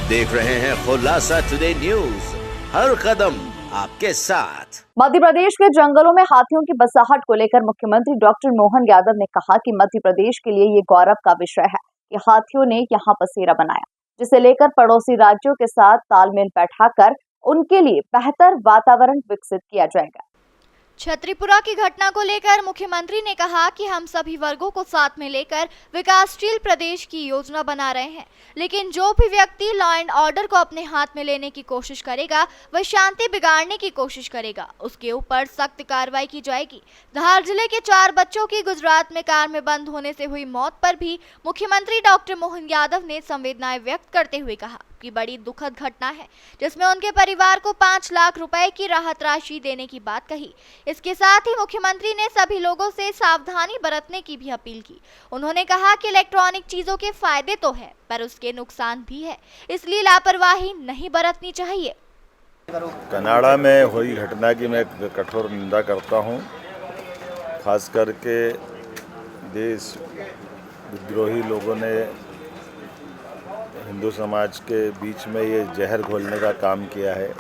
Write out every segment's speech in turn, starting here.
देख रहे हैं खुलासा टुडे न्यूज, हर कदम आपके साथ। मध्य प्रदेश के जंगलों में हाथियों की बसाहट को लेकर मुख्यमंत्री डॉक्टर मोहन यादव ने कहा कि मध्य प्रदेश के लिए ये गौरव का विषय है कि हाथियों ने यहाँ बसेरा बनाया, जिसे लेकर पड़ोसी राज्यों के साथ तालमेल बैठाकर उनके लिए बेहतर वातावरण विकसित किया जाएगा। छतरीपुरा की घटना को लेकर मुख्यमंत्री ने कहा कि हम सभी वर्गों को साथ में लेकर विकासशील प्रदेश की योजना बना रहे हैं, लेकिन जो भी व्यक्ति लॉ एंड ऑर्डर को अपने हाथ में लेने की कोशिश करेगा, वह शांति बिगाड़ने की कोशिश करेगा, उसके ऊपर सख्त कार्रवाई की जाएगी। धार जिले के 4 बच्चों की गुजरात में कार में बंद होने से हुई मौत पर भी मुख्यमंत्री डॉक्टर मोहन यादव ने संवेदनाएं व्यक्त करते हुए कहा कि बड़ी दुखद घटना है, जिसमें उनके परिवार को 5 लाख रुपए की राहत राशि देने की बात कही। इसके साथ ही मुख्यमंत्री ने सभी लोगों से सावधानी बरतने की भी अपील की। उन्होंने कहा कि इलेक्ट्रॉनिक चीजों के फायदे तो है, पर उसके नुकसान भी है, इसलिए लापरवाही नहीं बरतनी चाहिए। कनाडा में हुई घटना की मैं कठोर निंदा करता हूं। खास करके देश विद्रोही लोगों ने हिंदू समाज के बीच में ये जहर घोलने का काम किया है।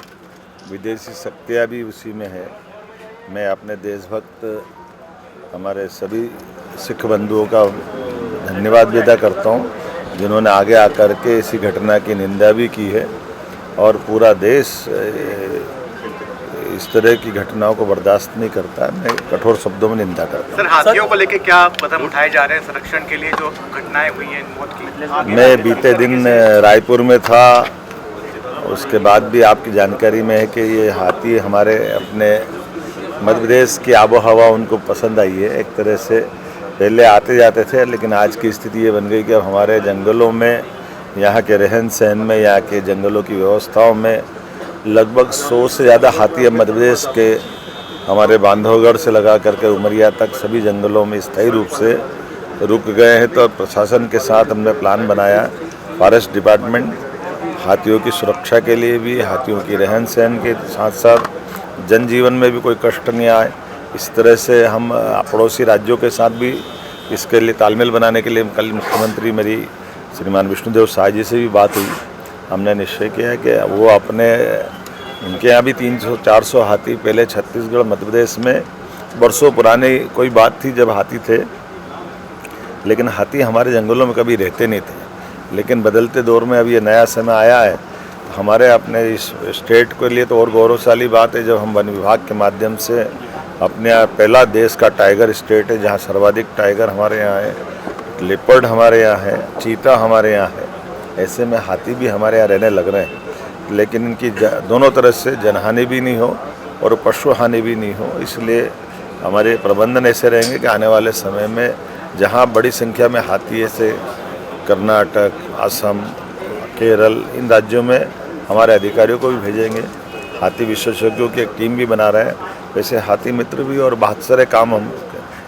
विदेशी शक्तियाँ भी उसी में है। मैं अपने देशभक्त हमारे सभी सिख बंधुओं का धन्यवाद भी अदा करता हूँ, जिन्होंने आगे आकर के इसी घटना की निंदा भी की है और पूरा देश इस तरह की घटनाओं को बर्दाश्त नहीं करता है। मैं कठोर शब्दों में निंदा करता हूँ। सर, हाथियों को लेकर क्या कदम उठाए जा रहे हैं संरक्षण के लिए, जो घटनाएं हुई हैं मौत की? मैं बीते दिन रायपुर में था, उसके बाद भी आपकी जानकारी में है कि ये हाथी हमारे अपने मध्य प्रदेश की आबो हवा उनको पसंद आई है। एक तरह से पहले आते जाते थे, लेकिन आज की स्थिति ये बन गई कि अब हमारे जंगलों में, यहाँ के रहन सहन में, यहाँ के जंगलों की व्यवस्थाओं में लगभग 100 से ज़्यादा हाथी अब मध्य प्रदेश के हमारे बांधवगढ़ से लगा करके उमरिया तक सभी जंगलों में स्थायी रूप से रुक गए हैं। तो प्रशासन के साथ हमने प्लान बनाया, फॉरेस्ट डिपार्टमेंट हाथियों की सुरक्षा के लिए भी, हाथियों की रहन सहन के साथ साथ जनजीवन में भी कोई कष्ट नहीं आए, इस तरह से हम पड़ोसी राज्यों के साथ भी इसके लिए तालमेल बनाने के लिए कल मुख्यमंत्री मेरी श्रीमान विष्णुदेव साय जी से भी बात हुई। हमने निश्चय किया कि वो अपने उनके यहाँ भी 300-400 हाथी पहले छत्तीसगढ़ मध्य प्रदेश में बरसों पुरानी कोई बात थी जब हाथी थे, लेकिन हाथी हमारे जंगलों में कभी रहते नहीं थे। लेकिन बदलते दौर में अब ये नया समय आया है, हमारे अपने इस स्टेट के लिए तो और गौरवशाली बात है जब हम वन विभाग के माध्यम से अपने यहाँ पहला देश का टाइगर स्टेट है, जहाँ सर्वाधिक टाइगर हमारे यहाँ है, लेपर्ड हमारे यहाँ है, चीता हमारे यहाँ है। ऐसे में हाथी भी हमारे यहाँ रहने लग रहे हैं, लेकिन इनकी दोनों तरह से जनहानि भी नहीं हो और पशु हानि भी नहीं हो। इसलिए हमारे प्रबंधन ऐसे रहेंगे कि आने वाले समय में जहाँ बड़ी संख्या में हाथी ऐसे कर्नाटक, असम, केरल, इन राज्यों में हमारे अधिकारियों को भी भेजेंगे। हाथी विशेषज्ञों की एक टीम भी बना रहे हैं। वैसे हाथी मित्र भी और बहुत सारे काम हम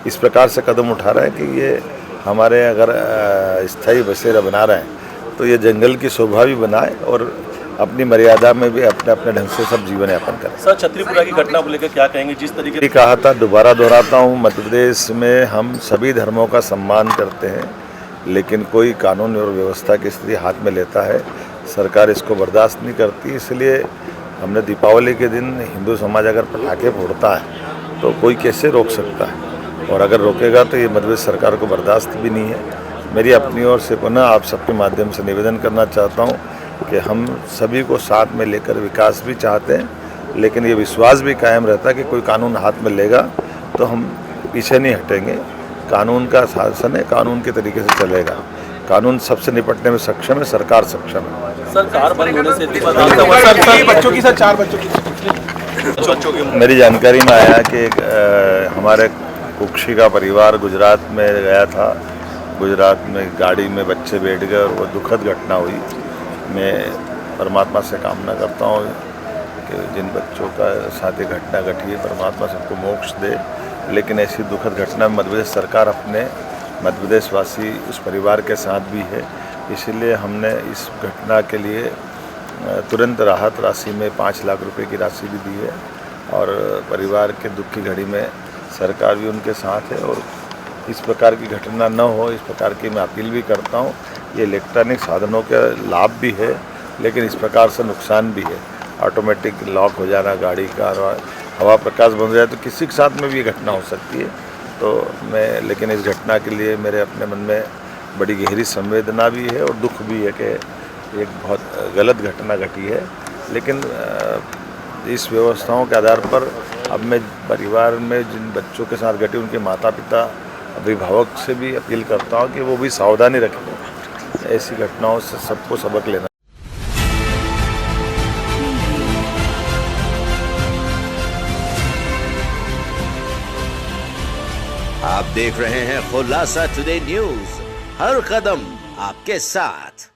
इस प्रकार से कदम उठा रहे हैं कि ये हमारे अगर स्थायी बसेरा बना रहे हैं तो ये जंगल की शोभा भी बनाए और अपनी मर्यादा में भी अपने अपने ढंग से सब जीवन यापन करें। सर, छतरीपुरा की घटना को लेकर क्या कहेंगे? जिस तरीके से कहा था, दोबारा दोहराता हूँ, मध्य प्रदेश में हम सभी धर्मों का सम्मान करते हैं, लेकिन कोई कानून और व्यवस्था की स्थिति हाथ में लेता है, सरकार इसको बर्दाश्त नहीं करती। इसलिए हमने दीपावली के दिन हिंदू समाज अगर पटाखे फोड़ता है तो कोई कैसे रोक सकता है, और अगर रोकेगा तो ये मध्य प्रदेश सरकार को बर्दाश्त भी नहीं है। मेरी अपनी ओर से पुनः आप सबके माध्यम से निवेदन करना चाहता हूँ कि हम सभी को साथ में लेकर विकास भी चाहते हैं, लेकिन ये विश्वास भी कायम रहता है कि कोई कानून हाथ में लेगा तो हम पीछे नहीं हटेंगे। कानून का शासन है, कानून के तरीके से चलेगा। कानून सबसे निपटने में सक्षम है, सरकार सक्षम है। सर, कार बंद होने से बच्चों की, सर 4 बच्चों की मेरी जानकारी में आया कि हमारे कुक्षी का परिवार गुजरात में गया था। गुजरात में गाड़ी में बच्चे बैठ गए और वो दुखद घटना हुई। मैं परमात्मा से कामना करता हूँ कि जिन बच्चों का साथ ये घटना घटी है, परमात्मा सबको मोक्ष दे। लेकिन ऐसी दुखद घटना में मध्य प्रदेश सरकार अपने मध्य प्रदेशवासी उस परिवार के साथ भी है, इसलिए हमने इस घटना के लिए तुरंत राहत राशि में 5 लाख रुपए की राशि भी दी है और परिवार के दुख की घड़ी में सरकार भी उनके साथ है। और इस प्रकार की घटना न हो, इस प्रकार की मैं अपील भी करता हूँ। ये इलेक्ट्रॉनिक साधनों के लाभ भी है, लेकिन इस प्रकार से नुकसान भी है। ऑटोमेटिक लॉक हो जाना गाड़ी का और हवा प्रकाश बंद हो जाए तो किसी के साथ में भी ये घटना हो सकती है। तो लेकिन इस घटना के लिए मेरे अपने मन में बड़ी गहरी संवेदना भी है और दुख भी है कि एक बहुत गलत घटना घटी है। लेकिन इस व्यवस्थाओं के आधार पर अब मैं परिवार में जिन बच्चों के साथ घटी उनके माता पिता अभिभावक से भी अपील करता हूँ कि वो भी सावधानी रखें। ऐसी घटनाओं से सबको सबक लेना। आप देख रहे हैं खुलासा टुडे न्यूज, हर कदम आपके साथ।